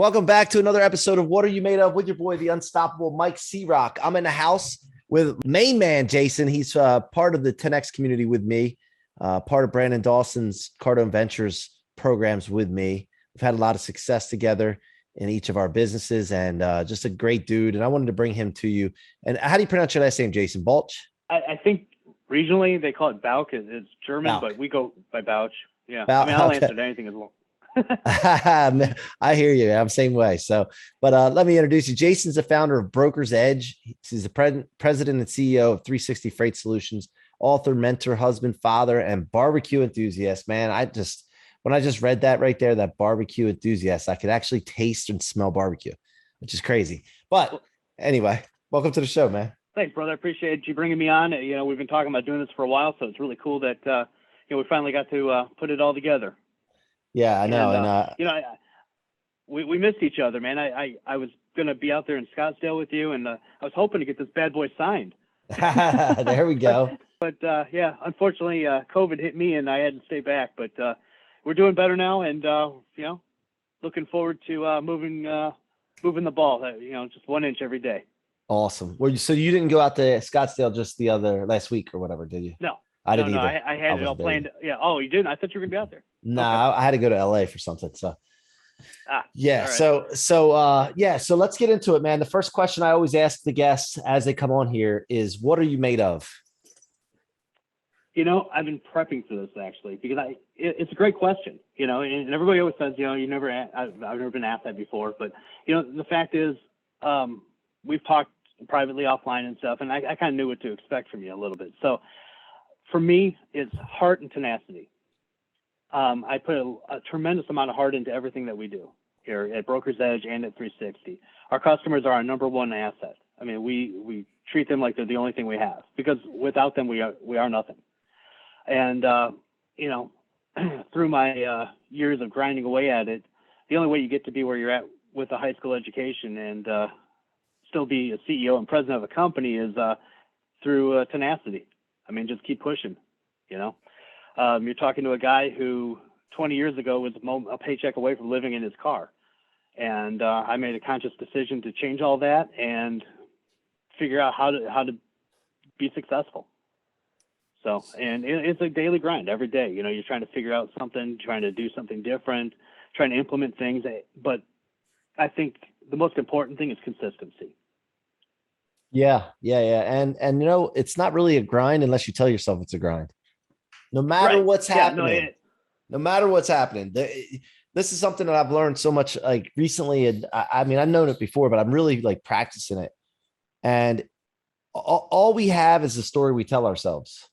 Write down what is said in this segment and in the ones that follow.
Welcome back to another episode of What Are You Made Of with your boy, the unstoppable Mike C-Roc. I'm in the house with main man, Jason. He's part of the 10X community with me, part of Brandon Dawson's Cardone Ventures programs with me. We've had a lot of success together in each of our businesses and just a great dude. And I wanted to bring him to you. And how do you pronounce your last name, Jason? Bauch? I think regionally they call it Bauch. It's German, Bauch. But we go by Bauch. Yeah. Bauch, I mean, I'll okay. answer to anything as well. I hear you. I'm the same way. But let me introduce you. Jason's the founder of Broker's Edge. He's the president and CEO of 360 Freight Solutions, author, mentor, husband, father, and barbecue enthusiast. Man, when I just read that right there, that barbecue enthusiast, I could actually taste and smell barbecue, which is crazy. But anyway, welcome to the show, man. Thanks, brother. I appreciate you bringing me on. We've been talking about doing this for a while, so it's really cool that we finally got to put it all together. Yeah, I know. We missed each other, man. I was going to be out there in Scottsdale with you, and I was hoping to get this bad boy signed. There we go. But unfortunately, COVID hit me, and I had to stay back. But we're doing better now, and looking forward to moving the ball. Just 1 inch every day. Awesome. So you didn't go out to Scottsdale just last week or whatever, did you? No. I didn't either. I had it all planned. Yeah. Oh, you didn't? I thought you were gonna be out there. No, Okay. I had to go to LA for something. So yeah. Right. So let's get into it, man. The first question I always ask the guests as they come on here is, what are you made of? I've been prepping for this actually because it's a great question. And everybody always says, I've never been asked that before, but the fact is, we've talked privately offline and stuff, and I kind of knew what to expect from you a little bit. So for me, it's heart and tenacity. I put a tremendous amount of heart into everything that we do here at Broker's Edge and at 360. Our customers are our number one asset. I mean, we treat them like they're the only thing we have, because without them, we are nothing. And, through my years of grinding away at it, the only way you get to be where you're at with a high school education and still be a CEO and president of a company is through tenacity. I mean, just keep pushing, You're talking to a guy who 20 years ago was a paycheck away from living in his car. And I made a conscious decision to change all that and figure out how to be successful. So, and it's a daily grind every day. You're trying to figure out something, trying to do something different, trying to implement things. But I think the most important thing is consistency. Yeah. And it's not really a grind unless you tell yourself it's a grind. No matter what's happening, no matter what's happening. This is something that I've learned so much like recently. And I mean, I've known it before, but I'm really like practicing it. And all we have is the story we tell ourselves.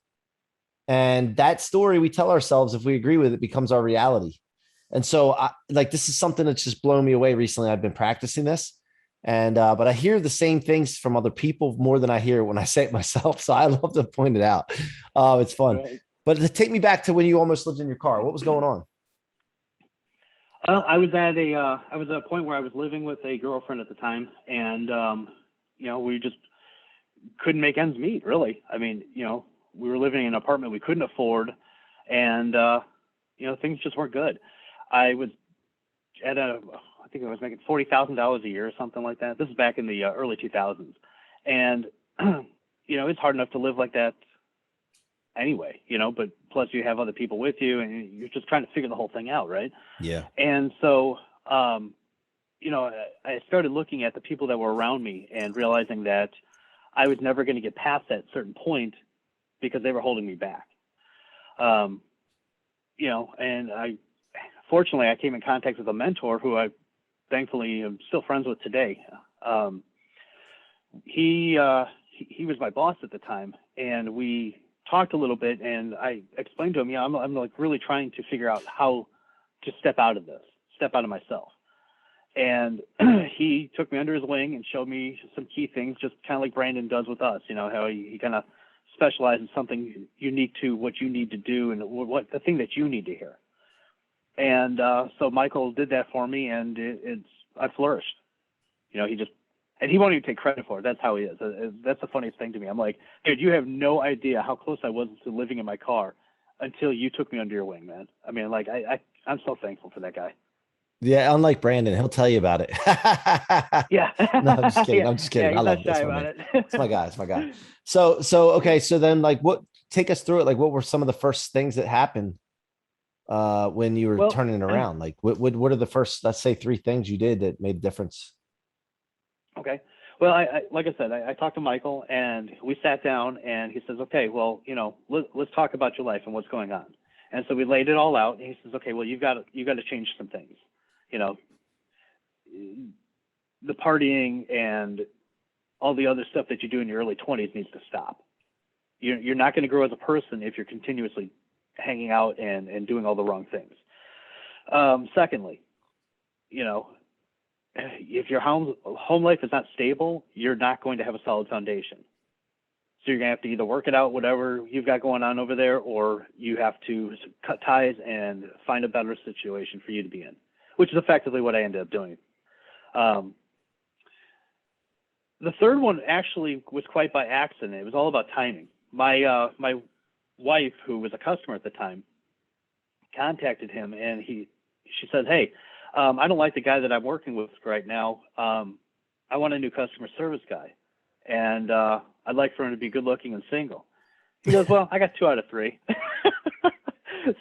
And that story we tell ourselves, if we agree with it, becomes our reality. And so this is something that's just blown me away recently. I've been practicing this. And but I hear the same things from other people more than I hear when I say it myself. So I love to point it out. It's fun. Right. But to take me back to when you almost lived in your car, what was going on? I was at a point where I was living with a girlfriend at the time, and we just couldn't make ends meet, really. I mean, we were living in an apartment we couldn't afford, and things just weren't good. I was I think I was making $40,000 a year or something like that. This is back in the early 2000s. And, it's hard enough to live like that anyway, but plus you have other people with you and you're just trying to figure the whole thing out. Right. Yeah. And so, I started looking at the people that were around me and realizing that I was never going to get past that certain point because they were holding me back. And fortunately I came in contact with a mentor who I thankfully am still friends with today. He was my boss at the time, and we talked a little bit, and I explained to him, I'm like really trying to figure out how to step out of myself. And he took me under his wing and showed me some key things, just kind of like Brandon does with us, how he kind of specializes in something unique to what you need to do and what the thing that you need to hear. And so Michael did that for me, and I flourished. And he won't even take credit for it. That's how he is. That's the funniest thing to me. I'm like, dude, you have no idea how close I was to living in my car until you took me under your wing, man. I mean, like, I'm so thankful for that guy. Yeah, unlike Brandon, he'll tell you about it. Yeah. No, I'm just kidding. Yeah. I'm just Yeah. kidding. I He's not love this shy one, about man. it. It's my guy. It's my guy. So okay. So then, like, what? Take us through it. Like, what were some of the first things that happened when you were Well, turning it around? Like, what are the first, let's say, three things you did that made a difference? okay. Well, like I said, I talked to Michael and we sat down and he says, okay, well, let's talk about your life and what's going on. And so we laid it all out and he says, okay, well, you got to change some things. You know, the partying and all the other stuff that you do in your early 20s needs to stop. You're not going to grow as a person if you're continuously hanging out and doing all the wrong things. Secondly, you know, if your home life is not stable, you're not going to have a solid foundation. So you're going to have to either work it out, whatever you've got going on over there, or you have to cut ties and find a better situation for you to be in, which is effectively what I ended up doing. The third one actually was quite by accident. It was all about timing. My wife, who was a customer at the time, contacted him, and she said, "Hey, I don't like the guy that I'm working with right now. I want a new customer service guy, and I'd like for him to be good looking and single." He goes, "Well, I got 2 out of 3."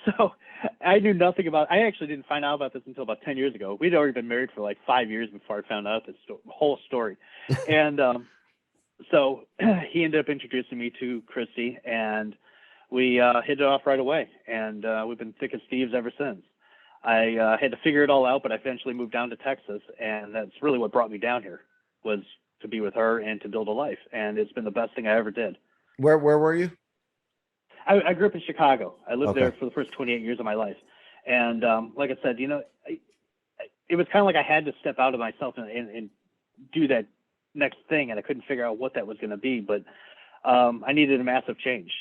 So I knew nothing about. I actually didn't find out about this until about 10 years ago. We'd already been married for like 5 years before I found out this whole story, and so he ended up introducing me to Christy, and we hit it off right away, and we've been thick as thieves ever since. I had to figure it all out, but I eventually moved down to Texas, and that's really what brought me down here, was to be with her and to build a life, and it's been the best thing I ever did. Where were you? I grew up in Chicago. I lived Okay. there for the first 28 years of my life, and like I said, it was kind of like I had to step out of myself and do that next thing, and I couldn't figure out what that was going to be, but I needed a massive change.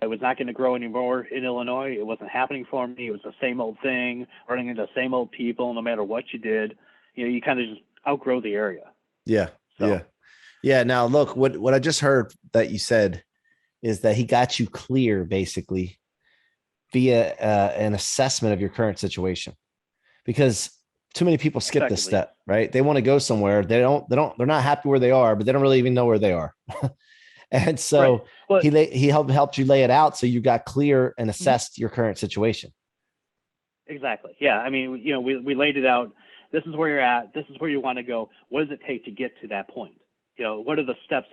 I was not going to grow anymore in Illinois. It wasn't happening for me. It was the same old thing, running into the same old people, no matter what you did. You kind of just outgrow the area. Yeah. So, Yeah. Yeah. Now look, what I just heard that you said is that he got you clear basically via an assessment of your current situation, because too many people skip this effectively, yes. step, right? They want to go somewhere. They're not happy where they are, but they don't really even know where they are. And Right. so Well, he helped you lay it out. So you got clear and mhm, assessed your current situation. exactly. Yeah. I mean, we laid it out. This is where you're at. This is where you want to go. What does it take to get to that point? What are the steps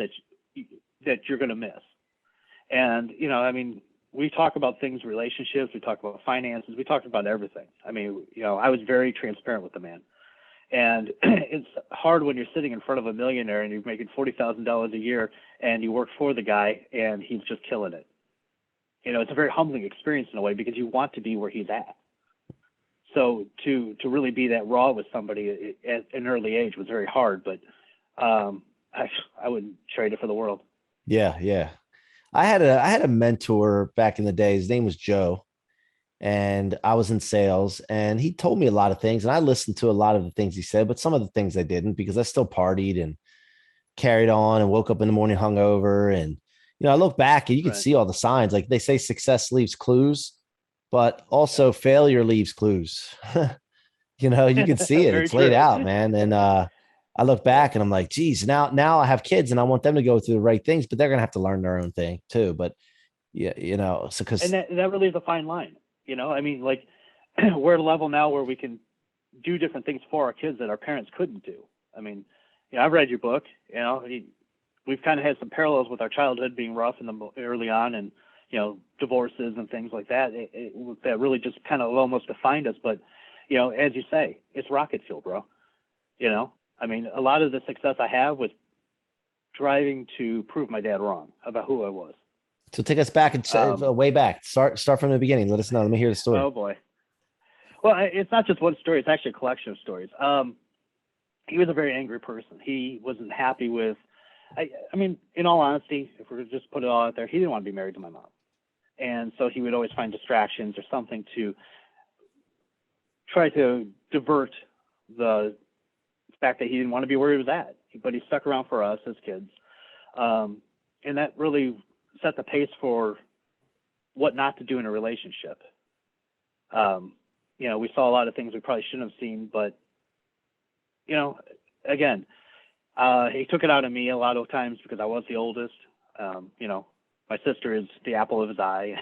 that you're going to miss? And, I mean, we talk about things, relationships, we talk about finances, we talked about everything. I mean, I was very transparent with the man. And it's hard when you're sitting in front of a millionaire and you're making $40,000 a year and you work for the guy and he's just killing it. It's a very humbling experience in a way because you want to be where he's at. So to really be that raw with somebody at an early age was very hard, but I wouldn't trade it for the world. Yeah. Yeah. I had a mentor back in the day. His name was Joe, and I was in sales, and he told me a lot of things, and I listened to a lot of the things he said, but some of the things I didn't, because I still partied and carried on and woke up in the morning hungover. And I look back and you can Right. see all the signs. Like they say, success leaves clues, but also failure leaves clues. You can see it. Very It's laid true. out, man. And I look Yeah. back and I'm like, geez, now I have kids and I want them to go through the right things, but they're gonna have to learn their own thing too. But yeah, so And because that really is a fine line. I mean, like we're at a level now where we can do different things for our kids that our parents couldn't do. I mean, I've read your book. We've kind of had some parallels with our childhood being rough in the early on, and divorces and things like that. That really just kind of almost defined us. But as you say, it's rocket fuel, bro. I mean, a lot of the success I have was driving to prove my dad wrong about who I was. so take us back and way back. Start from the beginning. Let us know. Let me hear the story. Oh boy. Well, it's not just one story. It's actually a collection of stories. He was a very angry person. He wasn't happy with, I mean, in all honesty, if we're just put it all out there, he didn't want to be married to my mom. And so he would always find distractions or something to try to divert the fact that he didn't want to be where he was at. But he stuck around for us as kids. And that really set the pace for what not to do in a relationship. we saw a lot of things we probably shouldn't have seen, but, again, he took it out of me a lot of times because I was the oldest. My sister is the apple of his eye.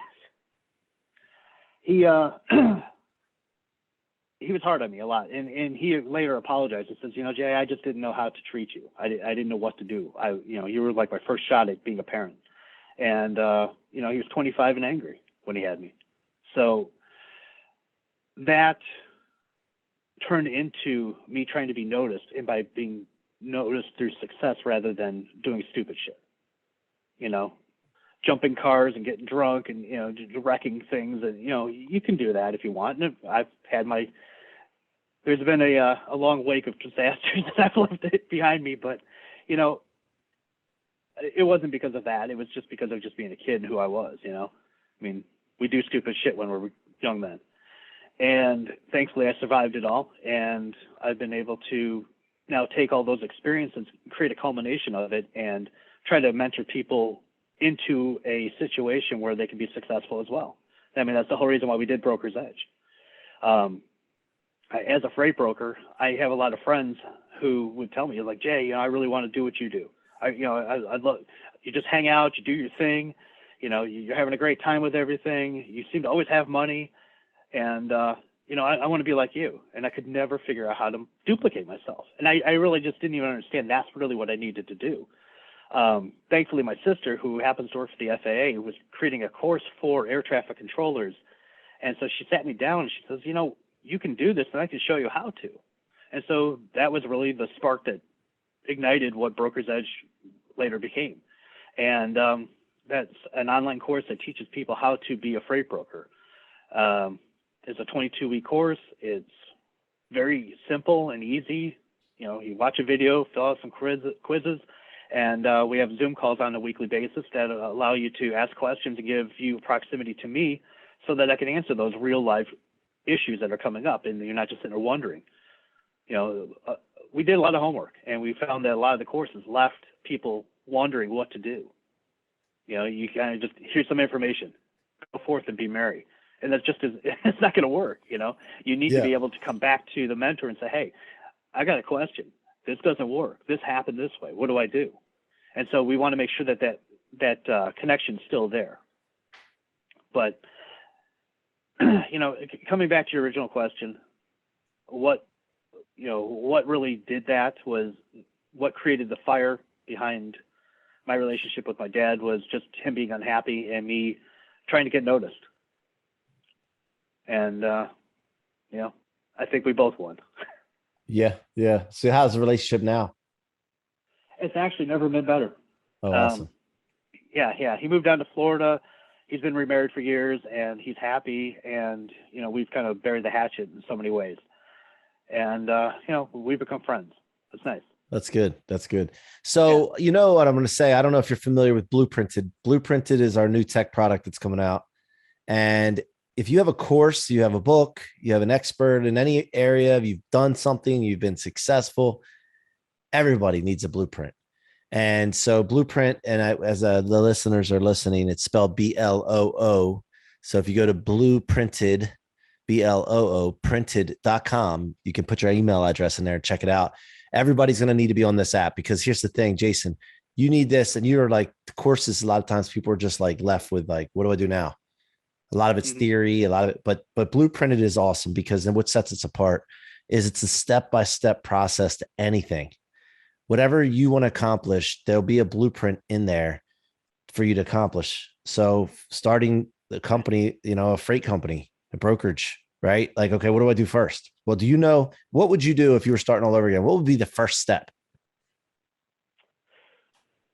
He he was hard on me a lot, and he later apologized and says, Jay, I just didn't know how to treat you. I didn't know what to do. You were like my first shot at being a parent. And, he was 25 and angry when he had me. So that turned into me trying to be noticed, and by being noticed through success rather than doing stupid shit, jumping cars and getting drunk and, wrecking things. And, you can do that if you want. And I've had there's been a long wake of disasters that I've left behind me, but, it wasn't because of that. It was just because of just being a kid and who I was, we do stupid shit when we're young men. And thankfully I survived it all. And I've been able to now take all those experiences, create a culmination of it, and try to mentor people into a situation where they can be successful as well. That's the whole reason why we did Broker's Edge. As a freight broker, I have a lot of friends who would tell me, like, Jay, I really want to do what you do. I'd love, you just hang out, you do your thing, you're having a great time with everything. You seem to always have money. And, I want to be like you. And I could never figure out how to duplicate myself. And I really just didn't even understand that's really what I needed to do. Thankfully, my sister, who happens to work for the FAA, was creating a course for air traffic controllers. And so she sat me down and she says, you can do this and I can show you how to. And so that was really the spark that ignited what Broker's Edge later became. And that's an online course that teaches people how to be a freight broker. It's a 22-week course. It's very simple and easy. You watch a video, fill out some quizzes, and we have Zoom calls on a weekly basis that allow you to ask questions and give you proximity to me so that I can answer those real life issues that are coming up, and you're not just sitting there wondering. We did a lot of homework, and we found that a lot of the courses left people wondering what to do. You kind of just, here's some information, go forth and be merry. And that's just, it's not going to work. You need to be able to come back to the mentor and say, hey, I got a question. This doesn't work. This happened this way. What do I do? And so we want to make sure that connection's still there. But, coming back to your original question, what really did that was what created the fire behind my relationship with my dad was just him being unhappy and me trying to get noticed. And, I think we both won. Yeah. Yeah. So how's the relationship now? It's actually never been better. Oh, awesome. Yeah. He moved down to Florida. He's been remarried for years and he's happy. And, we've kind of buried the hatchet in so many ways. And, we've become friends. It's nice. That's good. That's good. So, you know what I'm going to say? I don't know if you're familiar with Blueprinted. Blueprinted is our new tech product that's coming out. And if you have a course, you have a book, you have an expert in any area, you've done something, you've been successful, everybody needs a blueprint. And so Blueprint, and as the listeners are listening, it's spelled BLOO. So if you go to Blueprinted, BLOO, printed.com, you can put your email address in there and check it out. Everybody's going to need to be on this app because here's the thing, Jason, you need this. And you're like, the courses, a lot of times people are just like left with like, what do I do now? A lot of it's theory, a lot of it, but Blueprinted is awesome because then what sets us apart is it's a step-by-step process to anything. Whatever you want to accomplish, there'll be a blueprint in there for you to accomplish. So starting the company, a freight company, a brokerage, right? Like, okay, what do I do first? Well, what would you do if you were starting all over again? What would be the first step?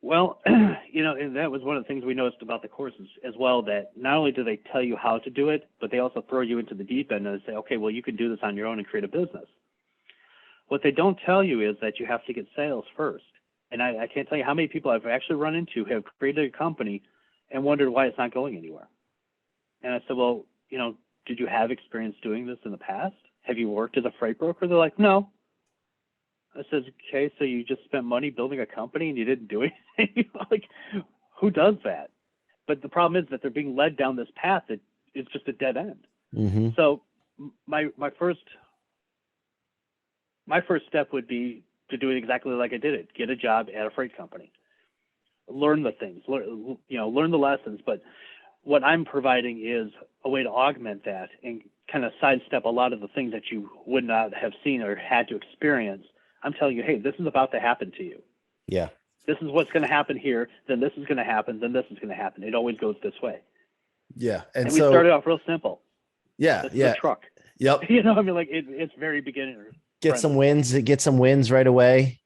Well, and that was one of the things we noticed about the courses as well, that not only do they tell you how to do it, but they also throw you into the deep end and say, okay, well, you can do this on your own and create a business. What they don't tell you is that you have to get sales first. And I can't tell you how many people I've actually run into have created a company and wondered why it's not going anywhere. And I said, well, did you have experience doing this in the past? Have you worked as a freight broker? They're like, no. I said, okay, so you just spent money building a company and you didn't do anything? Like, who does that? But the problem is that they're being led down this path that is just a dead end. Mm-hmm. So my first step would be to do it exactly like I did it. Get a job at a freight company. Learn the things, learn the lessons. But what I'm providing is a way to augment that and kind of sidestep a lot of the things that you would not have seen or had to experience. I'm telling you, hey, this is about to happen to you. Yeah. This is what's going to happen here. Then this is going to happen. Then this is going to happen. It always goes this way. Yeah. And we started off real simple. Yeah. This yeah. is a truck. Yep. I mean, like it's very beginner. Get some wins right away.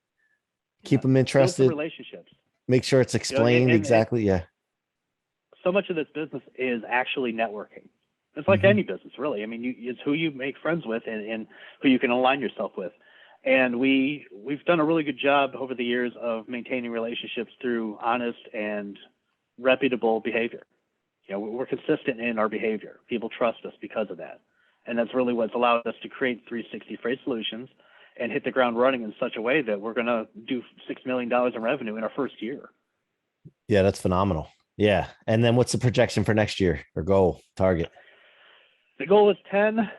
Keep them interested. Build some relationships. Make sure it's explained exactly. Yeah. So much of this business is actually networking. It's like any business, really. I mean, it's who you make friends with and who you can align yourself with. And we've done a really good job over the years of maintaining relationships through honest and reputable behavior. We're consistent in our behavior. People trust us because of that. And that's really what's allowed us to create 360 Freight Solutions and hit the ground running in such a way that we're going to do $6 million in revenue in our first year. Yeah, that's phenomenal. Yeah. And then what's the projection for next year or goal target? The goal is 10.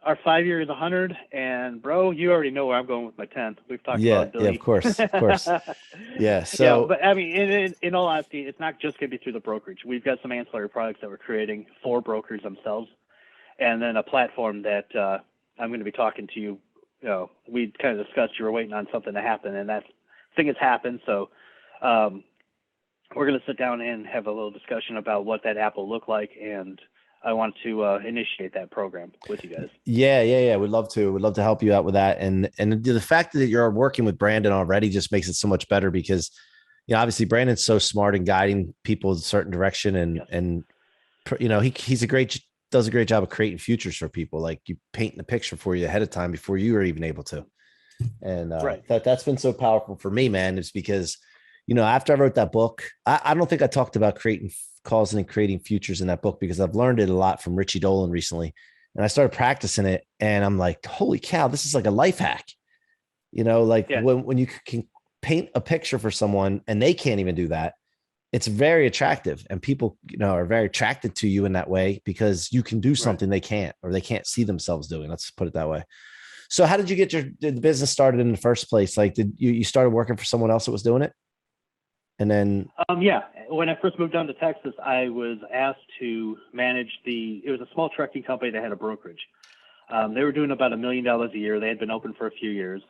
Our 5 year is 100. And bro, you already know where I'm going with my 10. We've talked about Billy. Yeah, of course. Yeah. So, but I mean, in all honesty, it's not just going to be through the brokerage. We've got some ancillary products that we're creating for brokers themselves. And then a platform that I'm going to be talking to you. We kind of discussed you were waiting on something to happen, and that thing has happened. So we're going to sit down and have a little discussion about what that app will look like, and I want to initiate that program with you guys. Yeah. We'd love to. We'd love to help you out with that. And the fact that you're working with Brandon already just makes it so much better because, obviously Brandon's so smart in guiding people in a certain direction, and he does a great job of creating futures for people. Like you painting the picture for you ahead of time before you were even able to. And that's been so powerful for me, man. It's because, after I wrote that book, I don't think I talked about causing and creating futures in that book because I've learned it a lot from Richie Dolan recently. And I started practicing it and I'm like, holy cow, this is like a life hack. When you can paint a picture for someone and they can't even do that, it's very attractive, and people, are very attracted to you in that way because you can do something they can't, or they can't see themselves doing. Let's put it that way. So how did you get the business started in the first place? Like, did you started working for someone else that was doing it? And then, when I first moved down to Texas, I was asked to manage it was a small trucking company that had a brokerage. They were doing about $1 million a year. They had been open for a few years.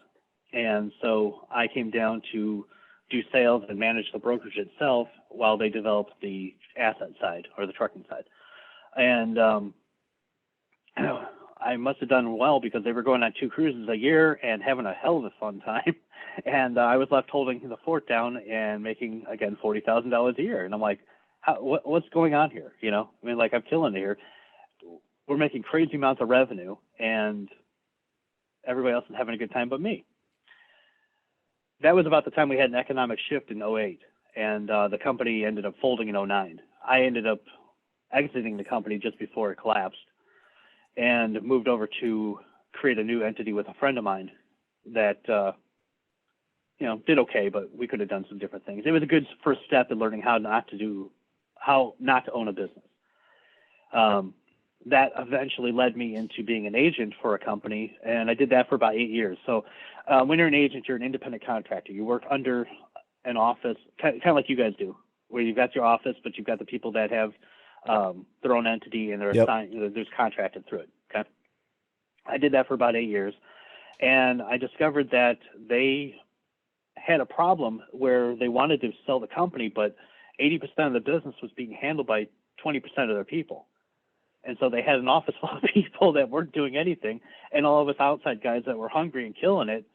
And so I came down to do sales and manage the brokerage itself while they developed the asset side or the trucking side. And I must have done well because they were going on 2 cruises a year and having a hell of a fun time. And I was left holding the fort down and making, again, $40,000 a year. And I'm like, what's going on here? I'm killing it here. We're making crazy amounts of revenue and everybody else is having a good time but me. That was about the time we had an economic shift in 2008, and the company ended up folding in 2009. I ended up exiting the company just before it collapsed and moved over to create a new entity with a friend of mine that, did okay, but we could have done some different things. It was a good first step in learning how not to own a business. That eventually led me into being an agent for a company, and I did that for about 8 years. So when you're an agent, you're an independent contractor. You work under an office, kind of like you guys do, where you've got your office, but you've got the people that have their own entity and they're assigned, there's contracted through it. Okay. I did that for about 8 years, and I discovered that they had a problem where they wanted to sell the company, but 80% of the business was being handled by 20% of their people. And so they had an office full of people that weren't doing anything, and all of us outside guys that were hungry and killing it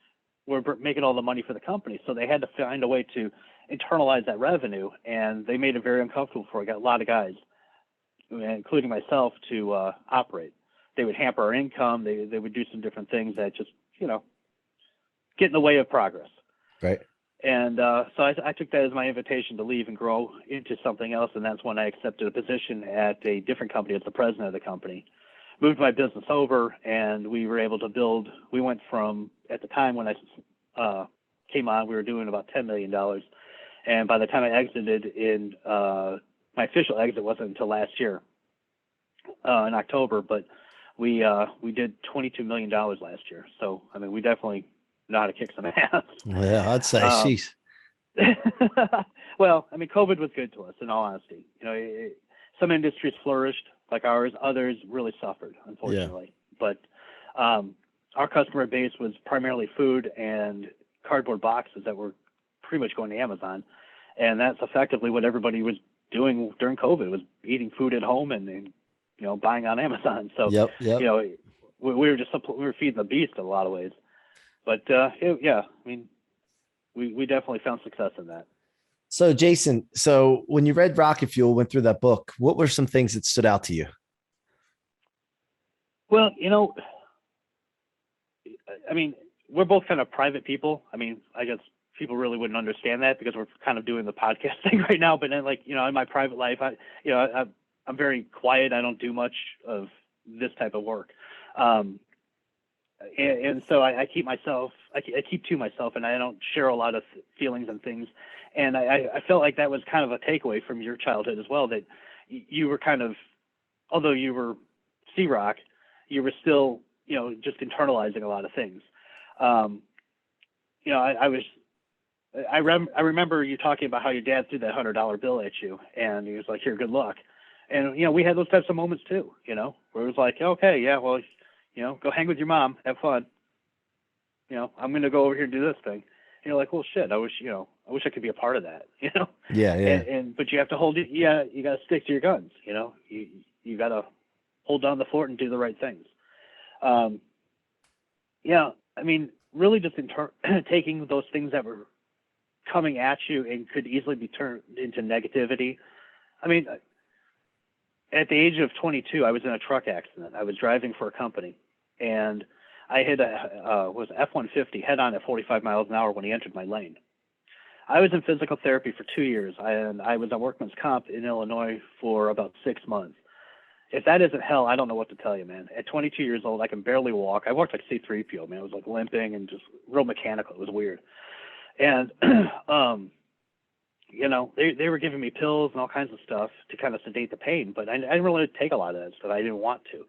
were making all the money for the company. So they had to find a way to internalize that revenue, and they made it very uncomfortable for it. Got a lot of guys, including myself, to operate. They would hamper our income. They would do some different things that just, get in the way of progress. Right. And so I took that as my invitation to leave and grow into something else. And that's when I accepted a position at a different company as the president of the company. Moved my business over, and we were able to build. We went from, at the time when I came on, we were doing about $10 million. And by the time I exited my official exit wasn't until last year in October, but we did $22 million last year. So, I mean, we definitely know how to kick some ass. Yeah, I'd say, sheesh. Well, I mean, COVID was good to us, in all honesty. You know, some industries flourished like ours, others really suffered, unfortunately. Yeah. But our customer base was primarily food and cardboard boxes that were pretty much going to Amazon. And that's effectively what everybody was doing during COVID, was eating food at home and you know, buying on Amazon. So, you know, we were feeding the beast in a lot of ways. But yeah, I mean, we definitely found success in that. So Jason, so when you read Rocket Fuel, went through that book, what were some things that stood out to you? Well, you know, I mean, we're both kind of private people. I mean, I guess people really wouldn't understand that because we're kind of doing the podcast thing right now. But then, like, you know, in my private life, I'm very quiet. I don't do much of this type of work. And so I keep to myself, and I don't share a lot of feelings and things. And I felt like that was kind of a takeaway from your childhood as well, that you were kind of, although you were C-Roc, you were still, you know, just internalizing a lot of things. You know, I remember you talking about how your dad threw that $100 bill at you, and he was like, "Here, good luck." And, you know, we had those types of moments too, you know, where it was like, okay, yeah, well, you know, go hang with your mom, have fun. You know, I'm going to go over here and do this thing. And you're like, well, shit, I wish I could be a part of that, you know? Yeah. But you have to hold it. Yeah. You got to stick to your guns, you know, you got to hold down the fort and do the right things. Yeah. I mean, really just taking those things that were coming at you and could easily be turned into negativity. I mean, at the age of 22, I was in a truck accident. I was driving for a company, and I hit a F-150 head on at 45 miles an hour when he entered my lane. I was in physical therapy for 2 years, and I was on workman's comp in Illinois for about 6 months. If that isn't hell, I don't know what to tell you, man. At 22 years old, I can barely walk. I walked like C-3PO, man. I was like limping and just real mechanical. It was weird. And you know, they were giving me pills and all kinds of stuff to kind of sedate the pain, but I didn't really take a lot of that stuff. I didn't want to.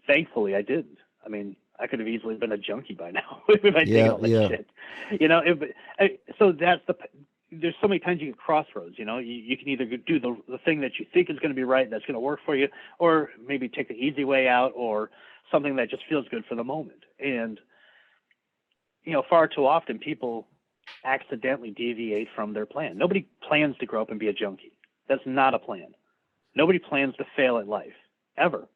Thankfully, I didn't. I mean, I could have easily been a junkie by now if I taken all that shit. You know, so there's so many times you get crossroads. You know, you can either do the thing that you think is going to be right, that's going to work for you, or maybe take the easy way out, or something that just feels good for the moment. And, you know, far too often people accidentally deviate from their plan. Nobody plans to grow up and be a junkie. That's not a plan. Nobody plans to fail at life, ever.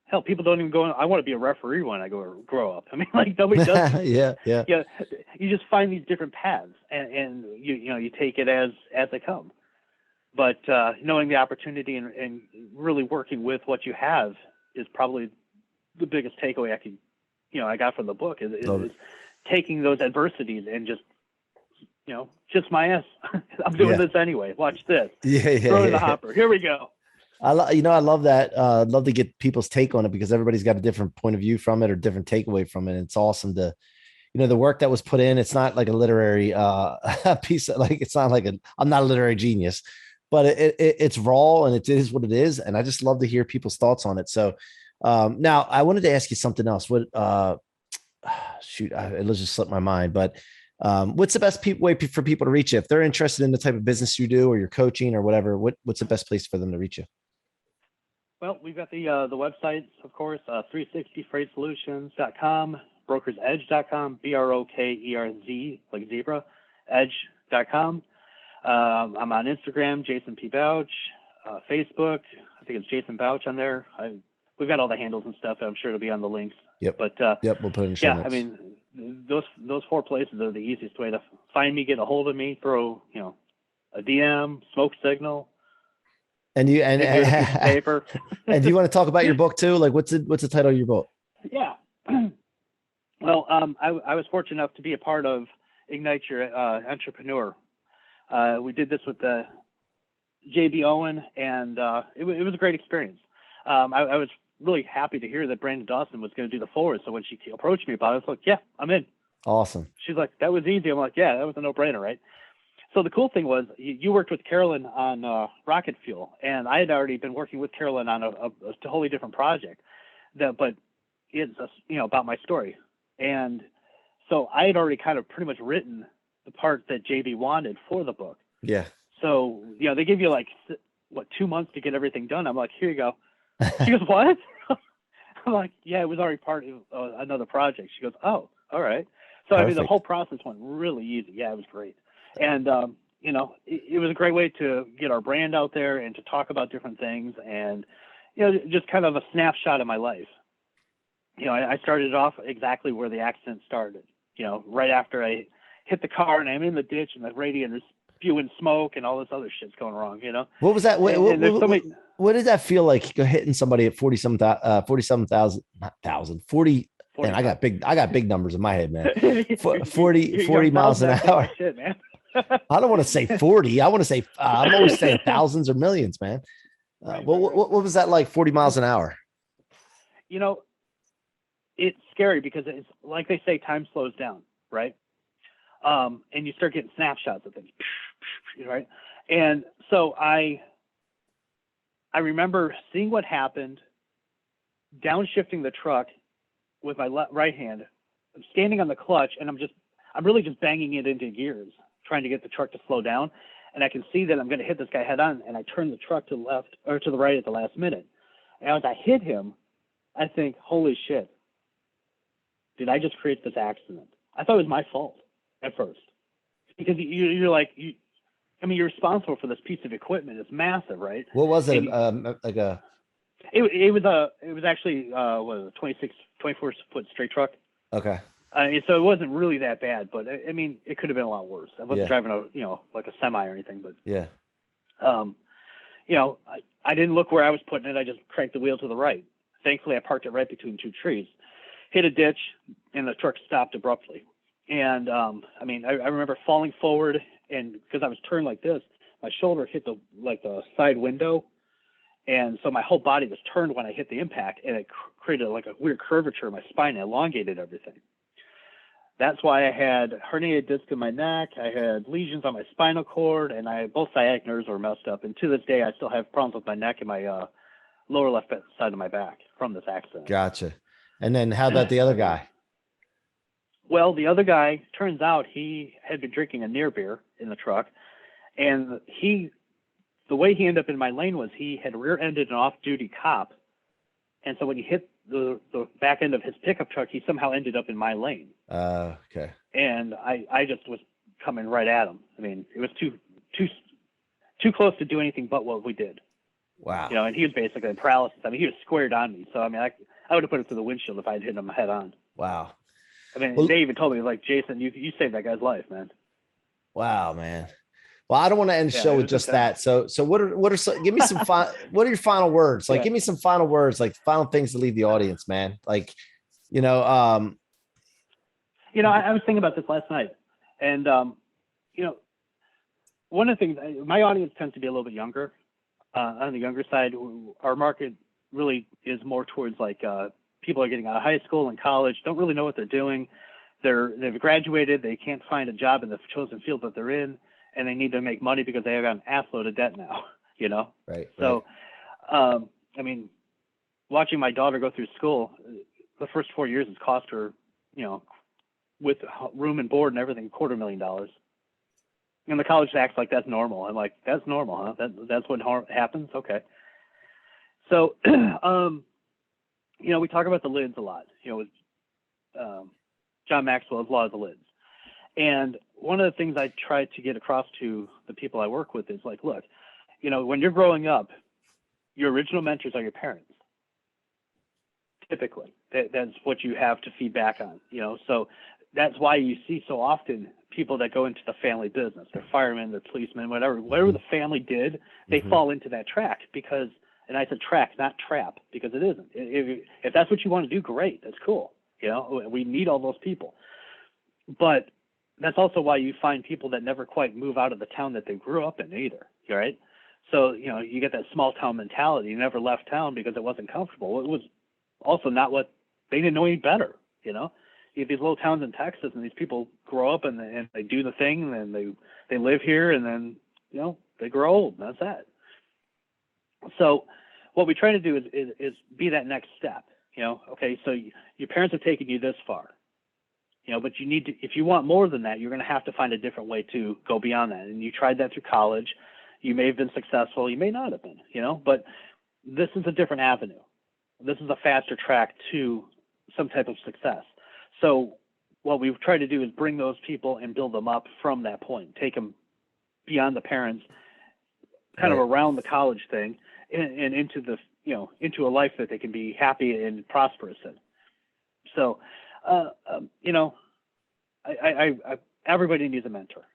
Hell, people don't even go, I want to be a referee when I grow up. I mean, like, nobody does. Yeah. You just find these different paths, and you take it as they come. But knowing the opportunity and really working with what you have is probably the biggest takeaway I got from the book is taking those adversities and just, you know, just my ass. I'm doing this anyway. Watch this. Throw it in the hopper. Here we go. I love that. I'd love to get people's take on it because everybody's got a different point of view from it or different takeaway from it. It's awesome to, you know, the work that was put in. It's not like a literary piece of, like, it's not like I'm not a literary genius, but it's raw and it is what it is. And I just love to hear people's thoughts on it. So now I wanted to ask you something else. What it just slipped my mind, but what's the best way for people to reach you if they're interested in the type of business you do or your coaching or whatever? What's the best place for them to reach you? Well, we've got the websites, of course, 360freightsolutions.com, brokersedge.com, BROKERZ, like zebra, edge.com. I'm on Instagram, Jason P. Bauch, Facebook. I think it's Jason Bauch on there. We've got all the handles and stuff. I'm sure it'll be on the links. Yep. But we'll put it in the show notes. I mean, those 4 places are the easiest way to find me, get a hold of me, throw, you know, a DM, smoke signal. And paper. And do you want to talk about your book too? Like, what's the title of your book? Yeah. Well, I was fortunate enough to be a part of Ignite Your Entrepreneur. We did this with JB Owen, and it was a great experience. I was really happy to hear that Brandon Dawson was going to do the forward. So when she approached me about it, I was like, yeah, I'm in. Awesome. She's like, that was easy. I'm like, yeah, that was a no-brainer, right? So the cool thing was you worked with Carolyn on Rocket Fuel, and I had already been working with Carolyn on a totally different project but it's about my story. And so I had already kind of pretty much written the part that JB wanted for the book. Yeah. So, they give you like, 2 months to get everything done. I'm like, here you go. She goes, what? I'm like, yeah, it was already part of another project. She goes, oh, all right. So, Perfect. the whole process went really easy. Yeah, it was great. And, it was a great way to get our brand out there and to talk about different things and, just kind of a snapshot of my life. I started off exactly where the accident started, right after I hit the car and I'm in the ditch and the radiator's spewing smoke and all this other shit's going wrong, What was that? What did that feel like hitting somebody at 47,000, not thousand, 40? Man, I got big numbers in my head, man. 40 miles an hour. Shit, man. I don't want to say 40. I want to say, I'm always saying thousands or millions, man. What was that like 40 miles an hour? It's scary because it's like they say, time slows down, right? And you start getting snapshots of things, right? And so I remember seeing what happened, downshifting the truck with my right hand, standing on the clutch, and I'm really just banging it into gears, trying to get the truck to slow down. And I can see that I'm going to hit this guy head on, and I turn the truck to the left or to the right at the last minute. And as I hit him, I think, holy shit, did I just create this accident? I thought it was my fault at first, because you're like, you're responsible for this piece of equipment. It's massive, right? What was it? It was actually 24 foot straight truck. Okay. So it wasn't really that bad, but it could have been a lot worse. I wasn't driving like a semi or anything, but yeah. I didn't look where I was putting it. I just cranked the wheel to the right. Thankfully, I parked it right between two trees, hit a ditch, and the truck stopped abruptly. And I remember falling forward, and because I was turned like this, my shoulder hit the side window, and so my whole body was turned when I hit the impact, and it created like a weird curvature in my spine, and elongated everything. That's why I had herniated disc in my neck. I had lesions on my spinal cord, and both sciatic nerves were messed up. And to this day, I still have problems with my neck and my lower left side of my back from this accident. Gotcha. And then how about the other guy? Well, the other guy, turns out he had been drinking a near beer in the truck, and the way he ended up in my lane was he had rear-ended an off-duty cop, and so when he hit the back end of his pickup truck, he somehow ended up in my lane. Okay. And I just was coming right at him. It was too close to do anything but what we did. Wow. And he was basically in paralysis. He was squared on me. So, I would have put it through the windshield if I had hit him head on. Wow. They even told me, like, Jason, you saved that guy's life, man. Wow, man. Well, I don't want to end the show with just that. So what are some, give me some what are your final words? Like, give me some final words, like final things to leave the audience, man. Like, I was thinking about this last night, and, one of the things, my audience tends to be a little bit younger, on the younger side. Our market really is more towards like, people are getting out of high school and college, don't really know what they're doing. They've graduated. They can't find a job in the chosen field that they're in, and they need to make money because they have got an assload of debt now, Right. So, watching my daughter go through school, the first 4 years has cost her, with room and board and everything, $250,000. And the college acts like that's normal. I'm like, that's normal, huh? That's what happens? Okay. So, we talk about the lids a lot, with John Maxwell's Law of the Lids. And one of the things I try to get across to the people I work with is like, look, when you're growing up, your original mentors are your parents. Typically, that's what you have to feed back on, so that's why you see so often people that go into the family business, they're firemen, they're policemen, whatever the family did, they fall into that track because, and I said track, not trap, because it isn't. If that's what you want to do, great. That's cool. We need all those people. But that's also why you find people that never quite move out of the town that they grew up in either. Right? So, you get that small town mentality. You never left town because it wasn't comfortable. It was also not what they didn't know any better. You have these little towns in Texas, and these people grow up and they do the thing, and they live here, and then, they grow old. And that's that. So what we try to do is be that next step. Okay, so your parents have taken you this far, but you need to, if you want more than that, you're going to have to find a different way to go beyond that. And you tried that through college. You may have been successful. You may not have been, but this is a different avenue. This is a faster track to some type of success. So what we've tried to do is bring those people and build them up from that point, take them beyond the parents, kind of around the college thing and into the, into a life that they can be happy and prosperous in. So, everybody needs a mentor,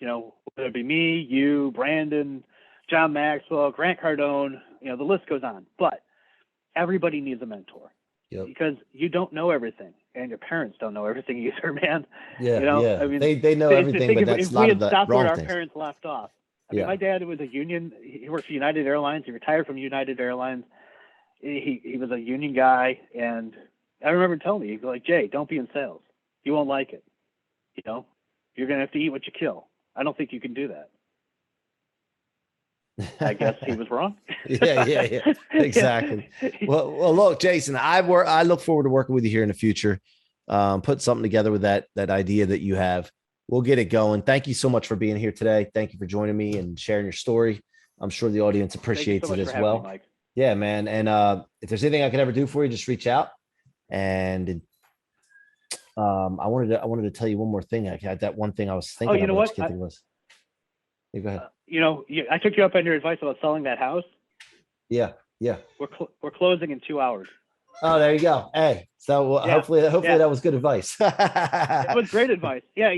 whether it be me, you, Brandon, John Maxwell, Grant Cardone, the list goes on, but everybody needs a mentor. Yep. Because you don't know everything, and your parents don't know everything either, man. Yeah, I mean, they know everything, but that's a lot of the wrong things. If we had stopped where our parents left off, I mean, my dad was a union. He worked for United Airlines. He retired from United Airlines. He was a union guy, and I remember telling me, he'd be like, Jay, don't be in sales. You won't like it. You're gonna have to eat what you kill. I don't think you can do that. I guess he was wrong. Yeah. Exactly. Well, look, Jason, I look forward to working with you here in the future. Put something together with that idea that you have. We'll get it going. Thank you so much for being here today. Thank you for joining me and sharing your story. I'm sure the audience appreciates it as well. Me, yeah, man. And if there's anything I could ever do for you, just reach out. And I wanted to tell you one more thing. I had that one thing I was thinking. Oh, you know what? Yeah, go ahead. I took you up on your advice about selling that house. Yeah. We're closing in 2 hours. Oh, there you go. Hey, so hopefully that was good advice. It was great advice. Yeah,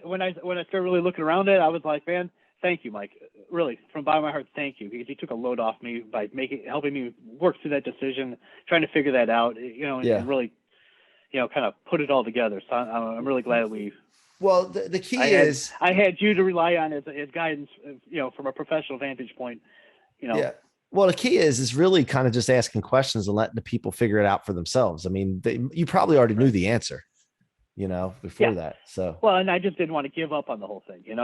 when I started really looking around it, I was like, man, thank you, Mike. Really, from the bottom of my heart, thank you, because you took a load off me by helping me work through that decision, trying to figure that out. And really, kind of put it all together. So I'm really glad we. Well, the key is I had you to rely on as guidance, from a professional vantage point, Yeah. Well, the key is really kind of just asking questions and letting the people figure it out for themselves. I mean, you probably already knew the answer, before that. So, well, and I just didn't want to give up on the whole thing. It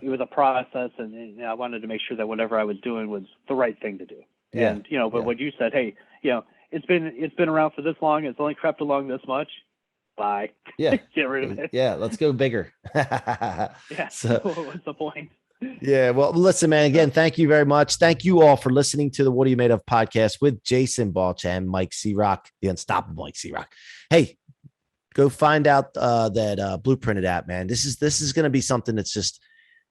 was a process, and I wanted to make sure that whatever I was doing was the right thing to do. Yeah. And, but what you said, hey, it's been around for this long. It's only crept along this much. Bye. Yeah. Get rid of it. Yeah. Let's go bigger. Yeah. So what's the point? Yeah. Well, listen, man, again, thank you very much. Thank you all for listening to the What Are You Made Of podcast with Jason Bauch and Mike C-Roc, the unstoppable Mike C-Roc. Hey, go find out that Blueprinted app, man. This is going to be something that's just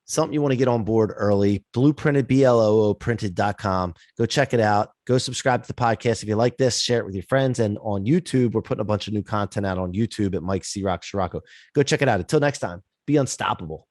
something you want to get on board early. Blueprinted, BLOOprinted.com. Go check it out. Go subscribe to the podcast. If you like this, share it with your friends. And on YouTube, we're putting a bunch of new content out on YouTube at Mike C-Roc Ciorrocco. Go check it out. Until next time, be unstoppable.